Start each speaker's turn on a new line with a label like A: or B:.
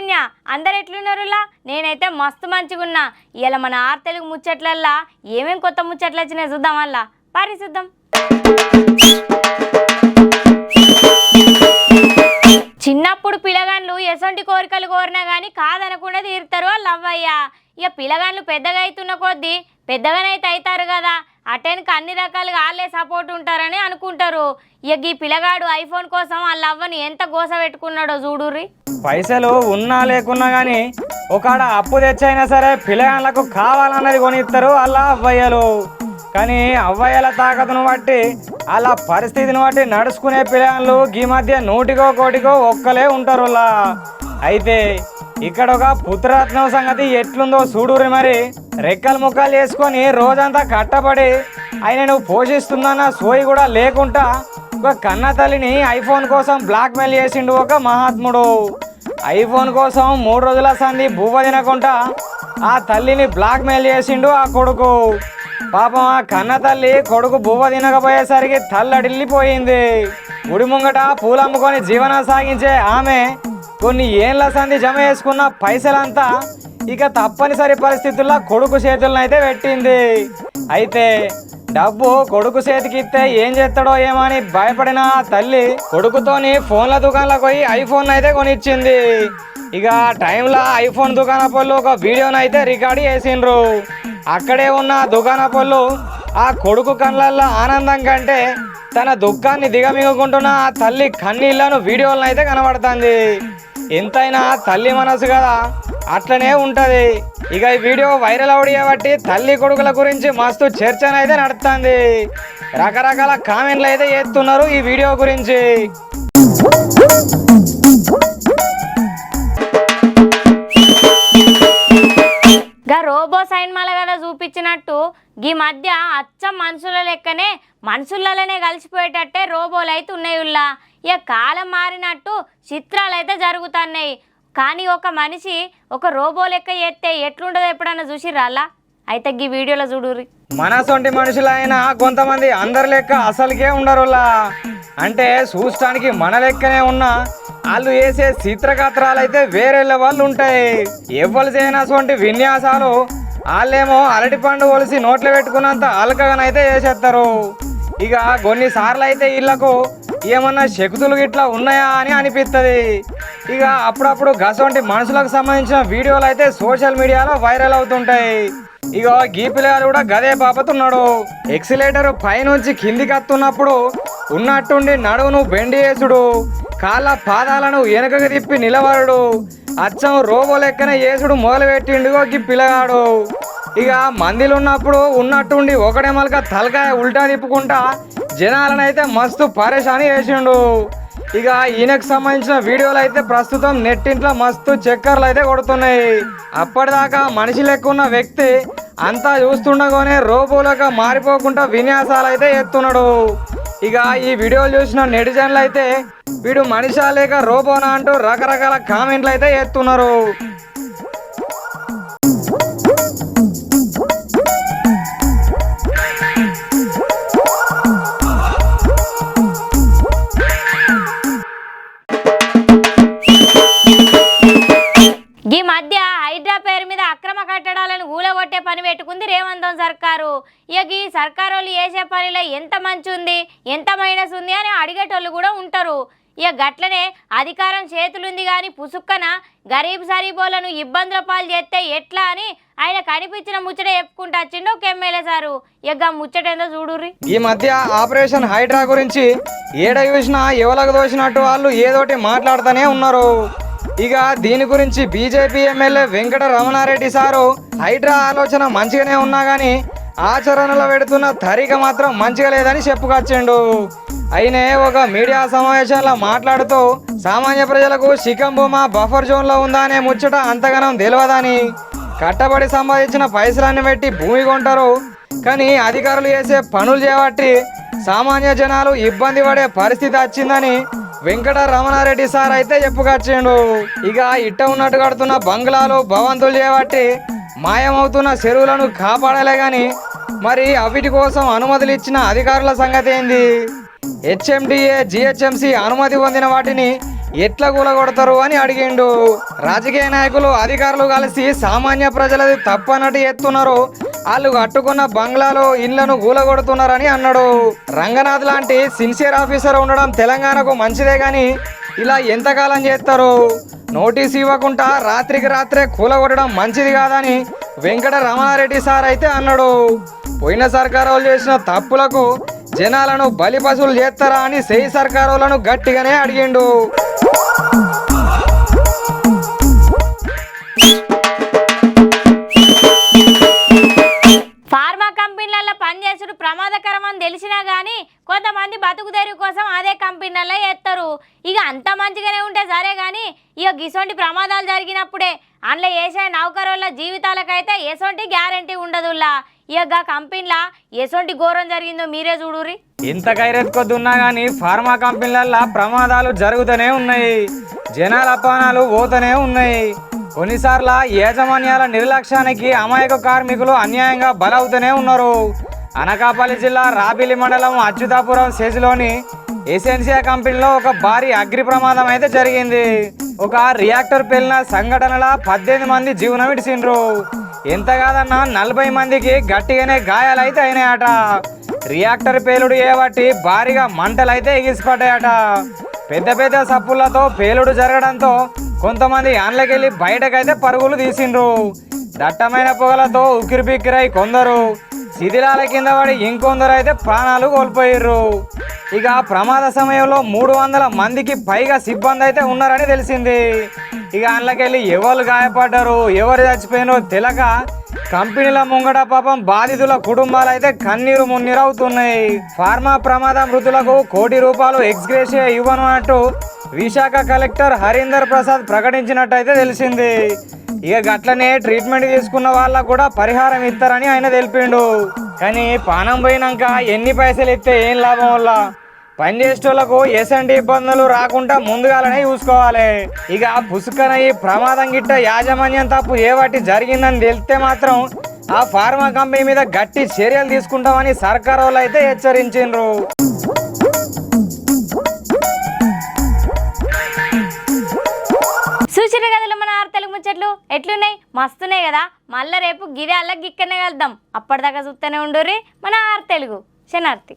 A: లావణ్య అందరు ఎట్లున్నారులా? నేనైతే మస్తు మంచిగున్నా. ఇలా మన ఆర్ తెలుగు ముచ్చట్లల్లా ఏమేం కొత్త ముచ్చట్లు వచ్చినాయి చూద్దాం. వల్ల పారి చూద్దాం. చిన్నప్పుడు పిల్లగాండ్లు ఎసొంటి కోరికలు కోరినా కానీ కాదనకుండా తీరుతారు వాళ్ళు అవ్వయ్య. ఇక పిల్లగాండ్లు పెద్దగా అవుతున్న కొద్దీ పెద్దగానైతే అవుతారు కదా, అటెన్కి అన్ని రకాలుగా వాళ్ళే సపోర్ట్ ఉంటారని అనుకుంటారు. ఇక ఈ పిల్లగాడు ఐఫోన్ కోసం వాళ్ళ అవ్వని ఎంత గోస పెట్టుకున్నాడో చూడుర్రి.
B: పైసలు ఉన్నా లేకున్నా కానీ ఒకడ అప్పు తెచ్చైనా సరే పిల్లగాళ్ళకు కావాలన్నది కొనిస్తారు వాళ్ళ అవ్వయ్యలు. కానీ అవ్వయ్యల తాకతును బట్టి వాళ్ళ పరిస్థితిని బట్టి నడుచుకునే పిల్లగాళ్ళు ఈ మధ్య నూటికో కోటికో ఒక్కలే ఉంటారు. అయితే ఇక్కడ ఒక పుత్రరత్నం సంగతి ఎట్లుందో చూడుర్రి. మరి రెక్కలు ముక్కలు చేసుకొని రోజంతా కట్టబడి ఆయనను పోషిస్తుందన్న సోయి కూడా లేకుండా ఒక కన్న తల్లిని ఐఫోన్ కోసం బ్లాక్మెయిల్ చేసిండు ఒక మహాత్ముడు. ఐఫోన్ కోసం 3 రోజుల సంధి బువ్వ తినకుండా ఆ తల్లిని బ్లాక్మెయిల్ చేసిండు ఆ కొడుకు. పాపం ఆ కన్న తల్లి కొడుకు బువ్వ తినకపోయేసరికి తల్లడిల్లిపోయింది. గుడి ముంగట పూలమ్ముకొని జీవనం సాగించే ఆమె కొన్ని ఏళ్ళ సంధి జమ చేసుకున్న పైసలంతా ఇక తప్పనిసరి పరిస్థితుల్లో కొడుకు చేతులను అయితే పెట్టింది. అయితే డబ్బు కొడుకు చేతికి ఇస్తే ఏం చేస్తాడో ఏమో అని భయపడిన ఆ తల్లి కొడుకుతోని ఫోన్ల దుకాణంలోకి పోయి ఐఫోన్ అయితే కొనిచ్చింది. ఇక ఆ టైంలో ఐఫోన్ దుకాణ పళ్ళు ఒక వీడియోని అయితే రికార్డ్ చేసిండ్రు. అక్కడే ఉన్న దుకాణ పళ్ళు ఆ కొడుకు కళ్ళల్లో ఆనందం కంటే తన దుఃఖాన్ని దిగమింగుకుంటున్న ఆ తల్లి కన్నీళ్లను వీడియోలను అయితే కనబడుతుంది. ఎంతైనా తల్లి మనసు కదా, అట్లనే ఉంటది. ఇక ఈ వీడియో వైరల్ అవడి బట్టి తల్లి కొడుకుల గురించి మస్తు చర్చన అయితే నడుస్తుంది. రకరకాల కామెంట్లు అయితే చేస్తున్నారు ఈ వీడియో గురించి.
A: గా రోబో సైన్మాల కదా చూపించినట్టు ఈ మధ్య అచ్చం మనుషుల లెక్కనే మనుషులనే కలిసిపోయేటట్టే రోబోలు అయితే ఉన్నాయిల్లా. ఇక కాలం మారినట్టు చిత్రాలు అయితే జరుగుతున్నాయి. కానీ ఒక మనిషి ఒక రోబో లెక్క చేస్తే ఎట్లుండదో ఎప్పుడన్నా చూసిర్రాలా? అయితే ఈ వీడియోలో చూడుర్రి.
B: మనసొంటి మనుషులైనా కొంతమంది అందరి లెక్క అసలుకే ఉండరులా. అంటే చూడటానికి మన లెక్కనే ఉన్నా వాళ్ళు వేసే చిత్రకత్రాలు అయితే వేరే లెవెల్ ఉంటాయి. ఎవరు చేయనటువంటి విన్యాసాలు వాళ్ళేమో అరటి పండు ఒలిసి నోట్లో పెట్టుకున్నంత అలకగానైతే చేసేస్తారు. ఇక కొన్నిసార్లు అయితే వీళ్ళకు ఏమన్నా శక్తులు గిట్లా ఉన్నాయా అని అనిపిస్తుంది. ఇక అప్పుడప్పుడు గసొంటి మనుషులకు సంబంధించిన వీడియోలు అయితే సోషల్ మీడియాలో వైరల్ అవుతుంటాయి. ఇక గీ పిల్లగాడు కూడా గదే బాపతున్నాడు. ఎక్సిలేటర్ పైనుంచి కిందికి వస్తున్నప్పుడు ఉన్నట్టుండి నడువును బెండి చేసుడు, కాళ్ళ పాదాలను వెనుకకు తిప్పి నిలబడు, అచ్చం రోబో లెక్కన చేసుడు మొదలుపెట్టిండు గీ పిల్లగాడు. ఇక మందిలు ఉన్నప్పుడు ఉన్నట్టుండి ఒకడే మలక తలకాయ ఉల్టా తిప్పుకుంటా జనాలనైతే మస్తు పరేషాని చేసిండు. ఇక ఈయనకు సంబంధించిన వీడియోలు అయితే ప్రస్తుతం నెట్టింట్లో మస్తు చక్కర్లు అయితే కొడుతున్నాయి. అప్పటిదాకా మనిషి లెక్క ఉన్న వ్యక్తి అంతా చూస్తుండగానే రోబోలుగా మారిపోకుండా విన్యాసాలు అయితే ఎత్తున్నాడు. ఇక ఈ వీడియోలు చూసిన నెటిజన్లు అయితే వీడు మనిషా లేక రోబోనా అంటూ రకరకాల కామెంట్లు అయితే ఎత్తున్నారు.
A: ఈ మధ్య హైడ్రా పేరు మీద అక్రమ కట్టడాలను ఊలగొట్టే పని పెట్టుకుంది రేవంత్ సర్కారు. ఇక ఈ సర్కారు వాళ్ళు చేసే పనిలో ఎంత మంచి ఉంది ఎంత మైనస్ ఉంది అని అడిగేటోళ్ళు కూడా ఉంటారు. ఇక గట్లనే అధికారం చేతులుంది కానీ పుసుక్కన గరీబ్ సరీబోలను ఇబ్బందుల పాలు చేస్తే ఎట్లా అని ఆయన కనిపించిన ముచ్చట చెప్పుకుంటూ వచ్చిండు ఒక ఎమ్మెల్యే సారు. ఇక ముచ్చట ఏందో చూడుర్రి.
B: ఈ మధ్య ఆపరేషన్ హైడ్రా గురించి ఏడ చూసినా ఎవలకు దోసినట్టు వాళ్ళు ఏదోటి మాట్లాడుతూనే ఉన్నారు. ఇక దీని గురించి BJP MLA Venkata Ramana Reddy sir Hydraa ఆలోచన మంచిగానే ఉన్నా కానీ ఆచరణలో పెడుతున్న తరీక మాత్రం మంచిగా లేదని చెప్పుకొచ్చిండు. అయినే ఒక మీడియా సమావేశంలో మాట్లాడుతూ సామాన్య ప్రజలకు శిఖంభూమ బఫర్ జోన్లో ఉందా అనే ముచ్చట అంతగానం తెలియదని, కట్టబడి సంపాదించిన పైసలన్నీ పెట్టి భూమి కొంటారు కానీ అధికారులు చేసే పనులు చేయబట్టి సామాన్య జనాలు ఇబ్బంది పడే పరిస్థితి వచ్చిందని వెంకట రమణారెడ్డి సార్ అయితే చెప్పుకొచ్చిండు. ఇక ఇట్ట ఉన్నట్టు కడుతున్న బంగ్లాలు భవంతులు చేయబట్టి మాయమవుతున్న చెరువులను కాపాడలే గాని మరి అవిటి కోసం అనుమతులు ఇచ్చిన అధికారుల సంగతి ఏంది? హెచ్ఎండిఏ జిహెచ్ఎంసి అనుమతి పొందిన వాటిని ఎట్లా కూలగొడతారు అని అడిగిండు. రాజకీయ నాయకులు అధికారులు కలిసి సామాన్య ప్రజలది తప్పనట్టు ఎత్తున్నారు, వాళ్ళు కట్టుకున్న బంగ్లాలు ఇళ్లను కూలగొడుతున్నారని అన్నాడు. రంగనాథ్ లాంటి సిన్సియర్ ఆఫీసర్ ఉండడం తెలంగాణకు మంచిదే కానీ ఇలా ఎంతకాలం చేస్తారు? నోటీస్ ఇవ్వకుండా రాత్రికి రాత్రే కూలగొట్టడం మంచిది కాదని వెంకట రమణారెడ్డి సార్ అయితే అన్నాడు. పోయిన సర్కారోళ్ళు చేసిన తప్పులకు జనాలను బలి పశువులు చేస్తారా అని సెయి సర్కారోళ్ళను గట్టిగానే అడిగిండు.
A: ఫార్మా కంపెనీలలో పనిచేసుడు ప్రమాదకరం అని తెలిసినా కానీ కొంతమంది బతుకుదేరు కోసం అదే కంపెనీలలో చేస్తారు. ఇక అంత మంచిగానే ఉంటే సరే కానీ ఇక గిసొంటి ప్రమాదాలు జరిగినప్పుడే అందులో వేసే నౌకరోళ్ళ జీవితాలకైతే ఎసొంటి గ్యారంటీ ఉండదుల్లా. ఇక కంపెనీలా ఎసొంటి ఘోరం జరిగిందో మీరే చూడుర్రి.
B: ఇంత కైరెత్తుకొద్దున్నా కానీ ఫార్మా కంపెనీలల్లో ప్రమాదాలు జరుగుతూనే ఉన్నాయి, జనాల అపానాలు పోతూనే ఉన్నాయి. కొన్నిసార్లు యాజమాన్యాల నిర్లక్ష్యానికి అమాయక కార్మికులు అన్యాయంగా బలవుతూనే ఉన్నారు. అనకాపల్లి జిల్లా రాబిలి మండలం అచ్యుతాపురం సెజ్లోని ఎసెన్షియా కంపెనీలో ఒక భారీ అగ్ని ప్రమాదం అయితే జరిగింది. ఒక రియాక్టర్ పేలిన సంఘటనల 18 మంది జీవనం విడిచిండ్రు. ఎంత కాదన్నా 40 మందికి గట్టిగానే గాయాలైతే అయినాయట. రియాక్టర్ పేలుడు ఏబట్టి భారీగా మంటలైతే ఎగిసిపడ్డాయట. పెద్ద పెద్ద సప్పులతో పేలుడు జరగడంతో కొంతమంది ఆన్లకెళ్ళి బయటకైతే పరుగులు తీసిండ్రు. దట్టమైన పొగలతో ఉక్కిరిబిక్కిరై కొందరు శిథిలాల కింద పడి ఇంకొందరు అయితే ప్రాణాలు కోల్పోయిర్రు. ఇక ప్రమాద సమయంలో 300 మందికి పైగా సిబ్బంది అయితే ఉన్నారని తెలిసింది. ఇక అందులోకెళ్ళి ఎవరు గాయపడ్డారు, ఎవరు చచ్చిపోయినో తెలక కంపెనీల ముంగట పాపం బాధితుల కుటుంబాలు అయితే కన్నీరు మున్నీరు అవుతున్నాయి. ఫార్మా ప్రమాద మృతులకు ₹1 కోటి ఎక్స్గ్రేషియా ఇవ్వను అంటూ విశాఖ కలెక్టర్ హరీందర్ ప్రసాద్ ప్రకటించినట్టయితే తెలిసింది. ఇక గట్లనే ట్రీట్మెంట్ తీసుకున్న వాళ్ళకు కూడా పరిహారం ఇస్తారని ఆయన తెలిపిండు. కానీ పానం పోయినాక ఎన్ని పైసలు ఇస్తే ఏం లాభం వల్ల పనిచేసేటోళ్లకు ఎసంటి ఇబ్బందులు రాకుండా ముందుగానే చూసుకోవాలి. ఇక పుసుకన ఈ ప్రమాదం గిట్ట యాజమాన్యం తప్పు ఏవాటి జరిగిందని తెలిస్తే మాత్రం ఆ ఫార్మా కంపెనీ మీద గట్టి చర్యలు తీసుకుంటామని సర్కార్ వాళ్ళు అయితే హెచ్చరించిండ్రు.
A: చూసిన కథలు మన తెలుగు ముచ్చట్లు ఎట్లున్నాయి? మస్తున్నాయి కదా. మళ్ళీ రేపు గిదే అల్ల గిక్కనే కలుద్దాం. అప్పటిదాకా చూస్తూనే ఉండుర్రి మన తెలుగు. శనార్థి.